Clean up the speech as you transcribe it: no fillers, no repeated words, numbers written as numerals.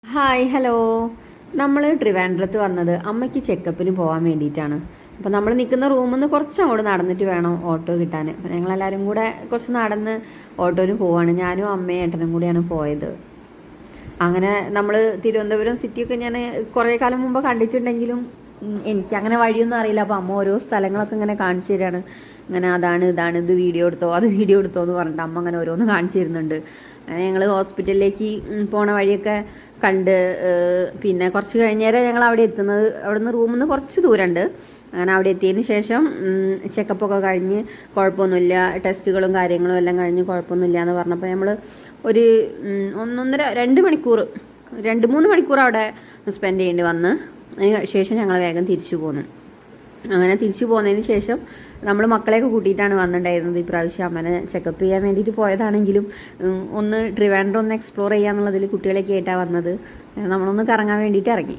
Hi hello. നമ്മൾ ട്രിവാൻഡ്രത്ത് വന്നത് അമ്മയ്ക്ക് ചെക്കപ്പിന് പോകാൻ വേണ്ടിയിട്ടാണ്. അപ്പോൾ നമ്മൾ നിൽക്കുന്ന റൂമിൽ നിന്ന് കുറച്ച് അങ്ങോട്ട് നടന്നിട്ട് വേണം ഓട്ടോ കിട്ടാൻ. അപ്പോൾ ഞങ്ങളെല്ലാവരും കൂടെ കുറച്ച് നടന്ന് ഓട്ടോന് പോവാണ്. ഞാനും അമ്മയും ഏട്ടനും കൂടിയാണ് പോയത്. അങ്ങനെ നമ്മൾ തിരുവനന്തപുരം സിറ്റിയൊക്കെ ഞാൻ കുറേ കാലം മുമ്പ് കണ്ടിട്ടുണ്ടെങ്കിലും എനിക്ക് അങ്ങനെ വഴിയൊന്നും അറിയില്ല. അപ്പോൾ അമ്മ ഓരോ സ്ഥലങ്ങളൊക്കെ ഇങ്ങനെ കാണിച്ചു തരാണ്. ഇങ്ങനെ അതാണ് ഇതാണ്, ഇത് വീഡിയോ എടുത്തോ അത് വീഡിയോ എടുത്തോ എന്ന് പറഞ്ഞിട്ട് അമ്മ അങ്ങനെ ഓരോന്ന് കാണിച്ചു തരുന്നുണ്ട്. അങ്ങനെ ഞങ്ങൾ ഹോസ്പിറ്റലിലേക്ക് പോണ വഴിയൊക്കെ കണ്ട് പിന്നെ കുറച്ച് കഴിഞ്ഞേരം ഞങ്ങൾ അവിടെ എത്തുന്നത്. അവിടെ നിന്ന് റൂമിൽ നിന്ന് കുറച്ച് ദൂരമുണ്ട്. അങ്ങനെ അവിടെ എത്തിയതിന് ശേഷം ചെക്കപ്പൊക്കെ കഴിഞ്ഞ് കുഴപ്പമൊന്നുമില്ല, ടെസ്റ്റുകളും കാര്യങ്ങളും എല്ലാം കഴിഞ്ഞ് കുഴപ്പമൊന്നുമില്ല എന്ന് പറഞ്ഞപ്പോൾ നമ്മൾ ഒരു 2-3 മണിക്കൂർ അവിടെ സ്പെൻഡ് ചെയ്യേണ്ടി വന്ന്. അതിന് ശേഷം ഞങ്ങൾ വേഗം തിരിച്ചു പോന്നു. അങ്ങനെ തിരിച്ചു പോകുന്നതിന് ശേഷം നമ്മൾ മക്കളെയൊക്കെ കൂട്ടിയിട്ടാണ് വന്നിട്ടുണ്ടായിരുന്നത്. ഇപ്രാവശ്യം അമ്മനെ ചെക്കപ്പ് ചെയ്യാൻ വേണ്ടിയിട്ട് പോയതാണെങ്കിലും ഒന്ന് ട്രിവാൻഡ്രം ഒന്ന് എക്സ്പ്ലോർ ചെയ്യാന്നുള്ളതിൽ കുട്ടികളെയൊക്കെ ആയിട്ടാണ് വന്നത്. നമ്മളൊന്ന് കറങ്ങാൻ വേണ്ടിയിട്ട് ഇറങ്ങി.